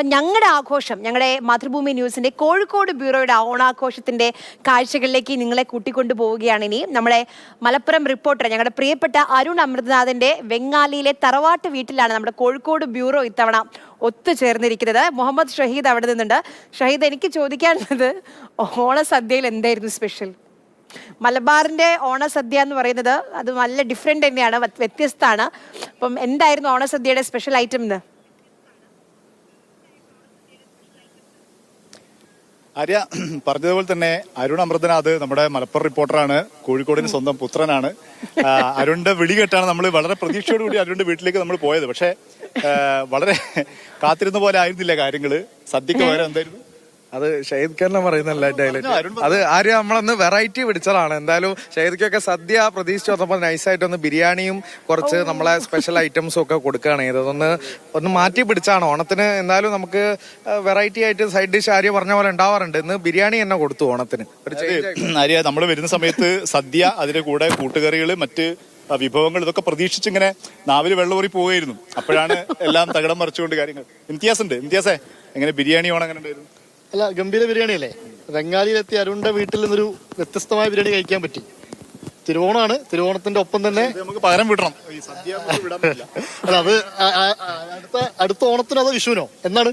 അപ്പം ഞങ്ങളുടെ ആഘോഷം, ഞങ്ങളുടെ മാതൃഭൂമി ന്യൂസിന്റെ കോഴിക്കോട് ബ്യൂറോയുടെ ഓണാഘോഷത്തിന്റെ കാഴ്ചകളിലേക്ക് നിങ്ങളെ കൂട്ടിക്കൊണ്ടു പോവുകയാണ്. ഇനി നമ്മുടെ മലപ്പുറം റിപ്പോർട്ടർ, ഞങ്ങളുടെ പ്രിയപ്പെട്ട അരുൺ അമൃതനാഥിന്റെ വെങ്ങാലിയിലെ തറവാട്ട് വീട്ടിലാണ് നമ്മുടെ കോഴിക്കോട് ബ്യൂറോ ഇത്തവണ ഒത്തുചേർന്നിരിക്കുന്നത്. മുഹമ്മദ് ഷഹീദ് അവിടെ നിന്നുണ്ട്. ഷഹീദ്, എനിക്ക് ചോദിക്കാനുള്ളത്, ഓണസദ്യയിൽ എന്തായിരുന്നു സ്പെഷ്യൽ? മലബാറിന്റെ ഓണസദ്യ എന്ന് പറയുന്നത് അത് നല്ല ഡിഫറെന്റ് തന്നെയാണ്, വ്യത്യസ്തമാണ്. അപ്പം എന്തായിരുന്നു ഓണസദ്യയുടെ സ്പെഷ്യൽ ഐറ്റം ഇന്ന്? ആര്യ പറഞ്ഞതുപോലെ തന്നെ അരുൺ അമൃതനാഥ് നമ്മുടെ മലപ്പുറം റിപ്പോർട്ടറാണ്, കോഴിക്കോടിന് സ്വന്തം പുത്രനാണ്. അരുണിന്റെ വിളി കേട്ടാണ് നമ്മൾ വളരെ പ്രതീക്ഷയോടുകൂടി അരുണിന്റെ വീട്ടിലേക്ക് നമ്മൾ പോയത്. പക്ഷെ വളരെ കാത്തിരുന്ന പോലെ ആയിരുന്നില്ല കാര്യങ്ങള്. സദ്യക്ക് പകരം എന്തായിരുന്നു? അത് ഷഹീദ് ഖാനെ പറയുന്നല്ല ഡയലോഗ്. അത് ആരും നമ്മളൊന്ന് വെറൈറ്റി പിടിച്ചതാണ്. എന്തായാലും ഷഹീദ്ക്കൊക്കെ സദ്യ പ്രതീക്ഷിച്ച് വന്നപ്പോൾ നൈസായിട്ടൊന്ന് ബിരിയാണിയും കുറച്ച് നമ്മളെ സ്പെഷ്യൽ ഐറ്റംസും ഒക്കെ കൊടുക്കുകയാണ് ചെയ്തത്. ഒന്ന് മാറ്റി പിടിച്ചാണ് ഓണത്തിന്. എന്തായാലും നമുക്ക് വെറൈറ്റി ആയിട്ട് സൈഡ് ഡിഷ് ആര്യ പറഞ്ഞ പോലെ ഉണ്ടാവാറുണ്ട്. ഇന്ന് ബിരിയാണി തന്നെ കൊടുത്തു ഓണത്തിന്. ആര്യ, നമ്മൾ വരുന്ന സമയത്ത് സദ്യ, അതിന്റെ കൂടെ കൂട്ടുകറികള്, മറ്റ് വിഭവങ്ങൾ, ഇതൊക്കെ പ്രതീക്ഷിച്ചിങ്ങനെ നാവില് വെള്ളമൂറി പോവുകയായിരുന്നു. അപ്പോഴാണ് എല്ലാം തകിടം മറിച്ചുകൊണ്ട് കാര്യങ്ങൾ. ഇംതിയാസേ, എങ്ങനെ ബിരിയാണി ഓണം എങ്ങനെ ഉണ്ടായിരുന്നു? അല്ല, ഗംഭീര ബിരിയാണി അല്ലേ. വെങ്ങാലിയിലെത്തി അരുണിന്റെ വീട്ടിൽ നിന്നൊരു വ്യത്യസ്തമായ ബിരിയാണി കഴിക്കാൻ പറ്റി. തിരുവോണമാണ്, തിരുവോണത്തിന്റെ ഒപ്പം തന്നെ നമുക്ക് പകരം വിടണം. അല്ല, അത് അടുത്ത ഓണത്തിനോ അതോ വിഷുവിനോ എന്നാണ്?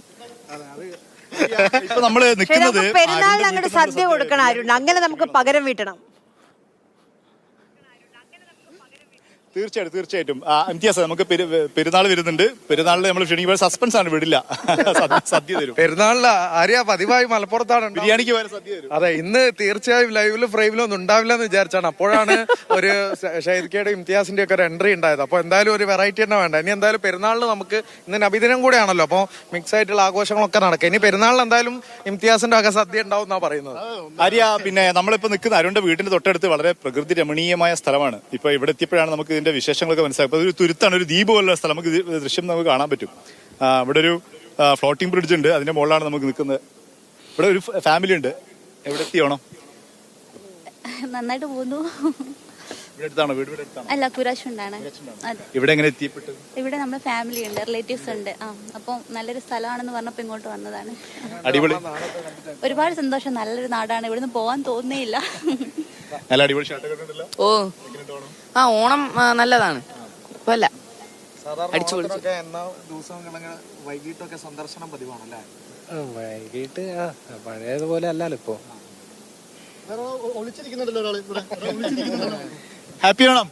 ഇപ്പൊ നമ്മള് നിൽക്കുന്നത് പെരുന്നാളിന് അങ്ങോട്ട് സദ്യ കൊടുക്കണം അരുൺ, അങ്ങനെ നമുക്ക് പകരം വീട്ടണം. തീർച്ചയായിട്ടും ഇംതിയാസ്, നമുക്ക് പെരുന്നാൾ വരുന്നുണ്ട്. പെരുന്നാളിൽ നമ്മൾ ക്ഷണിക്കുമ്പോൾ സസ്പെൻസ് ആണ്, വിടില്ല. സദ്യ തരും പെരുന്നാളില്. ആര്യ പതിവായി മലപ്പുറത്താണ് ബിരിയാണിക്ക് വരെ സദ്യ തരും. അതെ, ഇന്ന് തീർച്ചയായും ലൈവിലും ഫ്രെയിമിലും ഒന്നും ഉണ്ടാവില്ല എന്ന് വിചാരിച്ചാണ്. അപ്പോഴാണ് ഒരു ഷഹീദ്ക്കയുടെ ഇംതിയാസിന്റെ ഒക്കെ ഒരു എൻട്രി ഉണ്ടായത്. അപ്പൊ എന്തായാലും ഒരു വെറൈറ്റി തന്നെ വേണ്ട. ഇനി എന്തായാലും പെരുന്നാളിന് നമുക്ക് ഇന്ന് നബിദിനം കൂടെ ആണല്ലോ, അപ്പൊ മിക്സ് ആയിട്ടുള്ള ആഘോഷങ്ങളൊക്കെ നടക്കുക. ഇനി പെരുന്നാളിന് എന്തായാലും ഇംതിയാസിന്റെ ഒക്കെ സദ്യ ഉണ്ടാവും എന്നാ പറയുന്നത്. ആര്യ, പിന്നെ നമ്മളിപ്പോ നിൽക്കുന്ന അരുണിന്റെ വീടിന്റെ തൊട്ടടുത്ത് വളരെ പ്രകൃതി രമണീയമായ സ്ഥലമാണ്. ഇപ്പൊ ഇവിടെ എത്തിയപ്പോഴാണ് നമുക്ക് ഇതിന്റെ വിശേഷങ്ങളൊക്കെ മനസ്സിലാക്കും. ഒരു തുരുത്താണ്, ഒരു ദ്വീപ് പോലുള്ള സ്ഥലം. നമുക്ക് ദൃശ്യം നമുക്ക് കാണാൻ പറ്റും. ഇവിടെ ഒരു ഫ്ലോട്ടിംഗ് ബ്രിഡ്ജ് ഉണ്ട്, അതിന്റെ മുകളിലാണ് നമുക്ക് നിൽക്കുന്നത്. ഇവിടെ ഒരു ഫാമിലി ഉണ്ട്. എവിടെ എത്തിയാണോ? നന്നായിട്ട് പോകുന്നു. അല്ല, കുരാശുണ്ടാണ്. ഇവിടെ എങ്ങനെ എത്തിപ്പെട്ടു? ഇവിടെ നമ്മുടെ ഫാമിലി ഉണ്ട്, റിലേറ്റീവ്സ് ഉണ്ട്. അപ്പം നല്ലൊരു സ്ഥലമാണെന്ന് പറഞ്ഞപ്പോ ഇങ്ങോട്ട് വന്നതാണ്. അടിപൊളി, ഒരുപാട് സന്തോഷം. നല്ലൊരു നാടാണ്, ഇവിടുന്ന് പോവാൻ തോന്നുന്നില്ല. നല്ല അടിപൊളി. ഓ ഓണം നല്ലതാണ്, കുഴപ്പമില്ല. വൈകിട്ടൊക്കെ സന്ദർശനം പതിവാണല്ലേ? വൈകിട്ട് പഴയതുപോലെ അല്ലല്ലോ ഇപ്പൊ. ഒളിച്ചിരിക്കുന്നുണ്ടല്ലോ ഒരാള് ഇവിടെ. ഹാപ്പി ഓണം.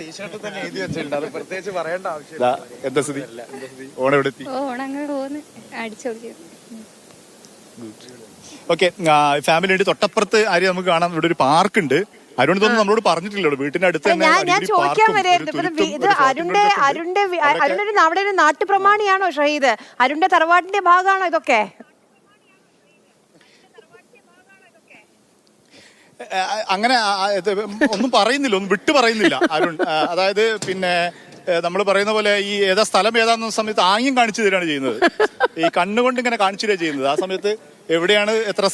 ടീഷർട്ട് തന്നെ എഴുതി വെച്ചിട്ടുണ്ട്, അത് പ്രത്യേകിച്ച് പറയേണ്ട ആവശ്യമില്ല. എന്താ സ്ഥിതി? ഓണം എവിടെ എത്തി? ഓണം അങ്ങനെ പോകുന്നു, അടിച്ചോളിക്കും. ഓക്കെ, ഫാമിലി ആയിട്ട് തൊട്ടപ്പുറത്ത് ആര്യ നമുക്ക് കാണാം. ഇവിടെ ഒരു പാർക്ക് ഉണ്ട്. അരുൺ ഇതൊന്നും നമ്മളോട് പറഞ്ഞിട്ടില്ല. വീട്ടിന്റെ അടുത്ത് ഞാൻ ചോദിക്കാൻ വരെയായിരുന്നു, ഇത് അരുണിന്റെ അവിടെ ഒരു നാട്ടുപ്രമാണിയാണോ ഷഹീദ്? അരുണിന്റെ തറവാട്ടിന്റെ ഭാഗമാണോ ഇതൊക്കെ? അങ്ങനെ ഒന്നും പറയുന്നില്ല, ഒന്നും വിട്ടു പറയുന്നില്ല അരുൺ. അതായത് പിന്നെ നമ്മൾ പറയുന്ന പോലെ ഈ ഏതാ സ്ഥലം ഏതാന്ന സമയത്ത് ആംഗ്യം കാണിച്ചു തരാണ് ചെയ്യുന്നത്. ഈ കണ്ണുകൊണ്ട് ഇങ്ങനെ കാണിച്ചു തരാ ചെയ്യുന്നത്. ആ സമയത്ത് എവിടെയാണ് എത്ര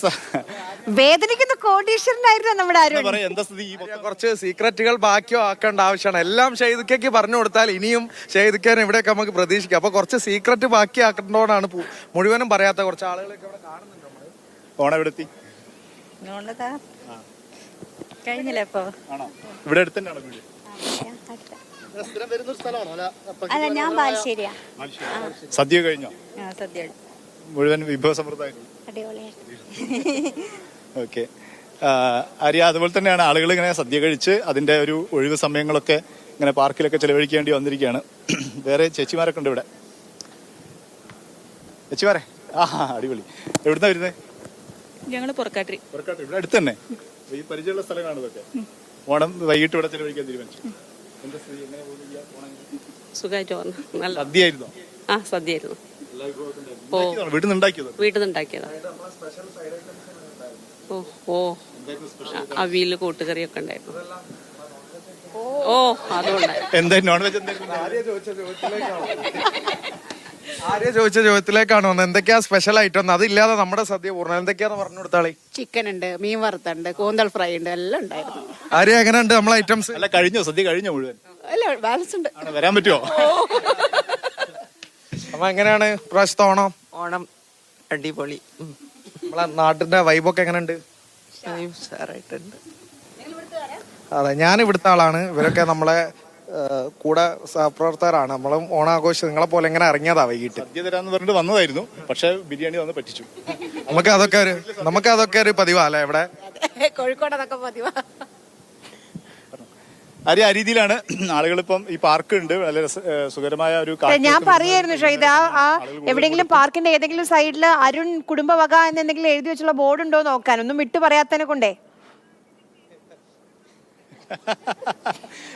വേദനിക്കുന്ന കോടീശ്വരനായിരുന്നു നമ്മുടെ അരുൺ. എന്താ സ്ഥിതി? കുറച്ച് സീക്രറ്റുകൾ ബാക്കിയോ ആക്കേണ്ട ആവശ്യമാണ്. എല്ലാം ഷഹീദ്ക്കയ്ക്ക് പറഞ്ഞു കൊടുത്താൽ ഇനിയും ഷഹീദ്ക്കാൻ എവിടെയൊക്കെ നമുക്ക് പ്രതീക്ഷിക്കാം. അപ്പൊ കുറച്ച് സീക്രറ്റ് ബാക്കി ആക്കേണ്ടതാണ് മുഴുവനും പറയാത്ത കുറച്ച് ആളുകളൊക്കെ ഇവിടെ കാണുന്നുണ്ട്. ഓണം എവിടെ എത്തി? കഴിഞ്ഞില്ല ഇപ്പൊ. ഇവിടെ അടുത്ത് തന്നെയാണോ വീട്? അല്ല, ഞാൻ ബാലുശ്ശേരിയാ. സദ്യ കഴിഞ്ഞോ? സദ്യ മുഴുവൻ വിഭവ സമൃദ്ധമായിരുന്നു. ഓക്കെ ആര്യ, അതുപോലെ തന്നെയാണ് ആളുകൾ ഇങ്ങനെ സദ്യ കഴിച്ച് അതിന്റെ ഒരു ഒഴിവ് സമയങ്ങളൊക്കെ ഇങ്ങനെ പാർക്കിലൊക്കെ ചെലവഴിക്കേണ്ടി വന്നിരിക്കുകയാണ്. വേറെ ചേച്ചിമാരൊക്കെ ഉണ്ട് ഇവിടെ. ചേച്ചിമാരെ, അടിപൊളി. എവിടുന്നാ വരുന്നത്? ഞങ്ങള് പൊറക്കാട്ടിരി. ഇവിടെ അടുത്ത് തന്നെ. ഈ പരിചയമുള്ള സ്ഥലങ്ങളാണ് ഇതൊക്കെ. ഓണം വൈകിട്ട് ഇവിടെ ചെലവഴിക്കാൻ തീരുമാനിച്ചു. എന്താ സ്ഥിതി? എങ്ങനെ പോകുന്നു? സുഖമായിട്ട് വന്നു. നല്ല സദ്യയായിരുന്നു. സദ്യയായിരുന്നു. വീട്ടിൽ നിന്ന് ഉണ്ടാക്കിയതാ. അവിയല് കൂട്ടുകറിയൊക്കെ ഉണ്ടായിരുന്നു. എന്താ നോൺ വെജ്? ആര്യ ചോദിച്ച ചോദ്യത്തിലേക്കാണ് വന്നത്. എന്തൊക്കെയാ സ്പെഷ്യൽ ആയിട്ട്? അതില്ലാതെ നമ്മുടെ സദ്യ പൂർണ്ണം. എന്തൊക്കെയാന്ന് പറഞ്ഞു കൊടുത്താളെ. ചിക്കൻ ഉണ്ട്, മീൻ വറുത്തുണ്ട്, കൂന്തൽ ഫ്രൈ ഉണ്ട്, എല്ലാം ഉണ്ടായിരുന്നു. ആര്യ, എങ്ങനെയുണ്ട് നമ്മളെ ഐറ്റംസ്? അല്ല, കഴിഞ്ഞോ? സദ്യ കഴിഞ്ഞോ മുഴുവൻ? അല്ല, ബാലൻസ് ഉണ്ട്. വരാൻ പറ്റുമോ? അപ്പൊ എങ്ങനെയാണ് പ്രാവശ്യത്തെ ഓണം? ഓണം അടിപൊളി. നമ്മളെ നാട്ടിന്റെ വൈബൊക്കെ എങ്ങനെയുണ്ട്? ഉഷാറായിട്ടുണ്ട്. അതെ, ഞാൻ ഇവിടുത്തെ ആളാണ്. ഇവരൊക്കെ നമ്മളെ കൂടെ സഹപ്രവർത്തകരാണ്. നമ്മളും ഓണാഘോഷം നിങ്ങളെ പോലെ എങ്ങനെ ഇറങ്ങിയതാ വൈകിട്ട്. സദ്യ തരാന്ന് പറഞ്ഞിട്ട് വന്നതായിരുന്നു, പക്ഷെ ബിരിയാണി വന്ന് പറ്റിച്ചു. നമുക്ക് അതൊക്കെ ഒരു പതിവാ അല്ലേ ഇവിടെ? കോഴിക്കോട് അതൊക്കെ പതിവാ. ആ രീതിയിലാണ് ആളുകൾ ഇപ്പം ഈ പാർക്ക് ഉണ്ട്, വളരെ സുഖകരമായ ഒരു ഞാൻ പറയായിരുന്നു ഷൈദ, ആ എവിടെയെങ്കിലും പാർക്കിന്റെ ഏതെങ്കിലും സൈഡിൽ അരുൺ കുടുംബവക എന്നെന്തെങ്കിലും എഴുതി വെച്ചുള്ള ബോർഡ് ഉണ്ടോ നോക്കാൻ, ഒന്നും വിട്ടു പറയാത്തതിനെ കൊണ്ടേ.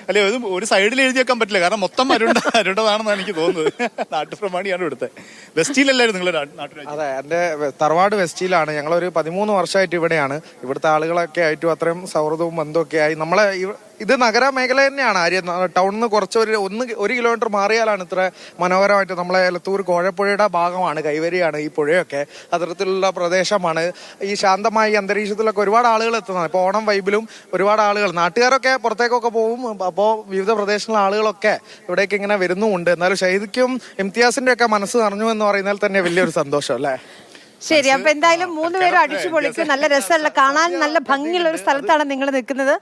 അല്ലെ, ഒരു സൈഡിൽ എഴുതി വെക്കാൻ പറ്റില്ല, കാരണം മൊത്തം അരുണ്ടതാണെന്നാണ് എനിക്ക് തോന്നുന്നത്. നാട്ടുപ്രമാണിയാണ് ഇവിടുത്തെ. വെസ്റ്റിലല്ലായിരുന്നു നിങ്ങളുടെ നാട്ടിൽ? അതെ, എന്റെ തറവാട് വെസ്റ്റിലാണ്. ഞങ്ങളൊരു 13 വർഷമായിട്ട് ഇവിടെയാണ്. ഇവിടുത്തെ ആളുകളൊക്കെ ആയിട്ടും അത്രയും സൗഹൃദവും ബന്ധമൊക്കെ ആയി. നമ്മളെ ഇത് നഗരമേഖല തന്നെയാണ്. ടൗണിൽ നിന്ന് കുറച്ച് ഒരു കിലോമീറ്റർ മാറിയാലാണ് ഇത്ര മനോഹരമായിട്ട്. നമ്മളെ എലത്തൂർ കോഴപ്പുഴയുടെ ഭാഗമാണ്, കൈവരിയാണ് ഈ പുഴയൊക്കെ. അത്തരത്തിലുള്ള പ്രദേശമാണ്. ഈ ശാന്തമായ ഈ അന്തരീക്ഷത്തിലൊക്കെ ഒരുപാട് ആളുകൾ എത്തുന്നതാണ്. ഇപ്പോൾ ഓണം വൈബിലും ഒരുപാട് ആളുകൾ, നാട്ടുകാരൊക്കെ പുറത്തേക്കൊക്കെ പോകും. അപ്പോൾ വിവിധ പ്രദേശങ്ങളിലെ ആളുകളൊക്കെ ഇവിടേക്ക് ഇങ്ങനെ വരുന്നുമുണ്ട്. എന്നാലും ഷഹീദിക്കും ഇംതിയാസിന്റെ ഒക്കെ മനസ്സ് നിറഞ്ഞു എന്ന് പറയുന്നതിൽ തന്നെ വലിയൊരു സന്തോഷം അല്ലേ? ശരി, അപ്പൊ എന്തായാലും 3 പേരും അടിച്ചു പൊളിക്കും. നല്ല രസമുള്ള, കാണാൻ നല്ല ഭംഗിയുള്ള ഒരു സ്ഥലത്താണ് നിങ്ങൾ നിൽക്കുന്നത്.